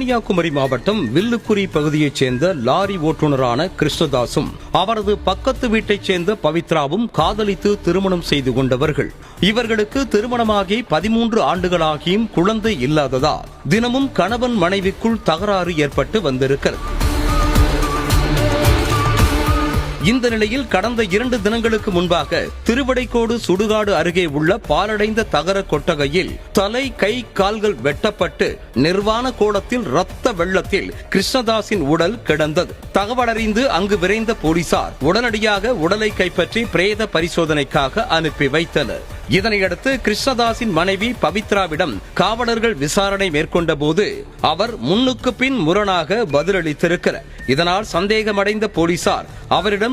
கன்னியாகுமரி மாவட்டம் வில்லுக்குரி பகுதியைச் சேர்ந்த லாரி ஓட்டுநரான கிருஷ்ணதாசும் அவரது பக்கத்து வீட்டைச் சேர்ந்த பவித்ராவும் காதலித்து திருமணம் செய்து கொண்டவர்கள். இவர்களுக்கு திருமணமாகி 13 ஆண்டுகளாகியும் குழந்தை இல்லாததால் தினமும் கணவன் மனைவிக்குள் தகராறு ஏற்பட்டு வந்திருக்கிறது. இந்த நிலையில் கடந்த 2 தினங்களுக்கு முன்பாக திருவடைக்கோடு சுடுகாடு அருகே உள்ள பாலடைந்த தகர கொட்டகையில் தலை, கை, கால்கள் வெட்டப்பட்டு நிர்வாண கோலத்தில் ரத்த வெள்ளத்தில் கிருஷ்ணதாசின் உடல் கிடந்தது. தகவலறிந்து அங்கு விரைந்த போலீசார் உடனடியாக உடலை கைப்பற்றி பிரேத பரிசோதனைக்காக அனுப்பி வைத்தனர். இதனையடுத்து கிருஷ்ணதாசின் மனைவி பவித்ராவிடம் காவலர்கள் விசாரணை மேற்கொண்ட போது அவர் முன்னுக்கு பின் முரணாக பதிலளித்திருக்கிறார். இதனால் சந்தேகமடைந்த போலீசார் அவரிடம்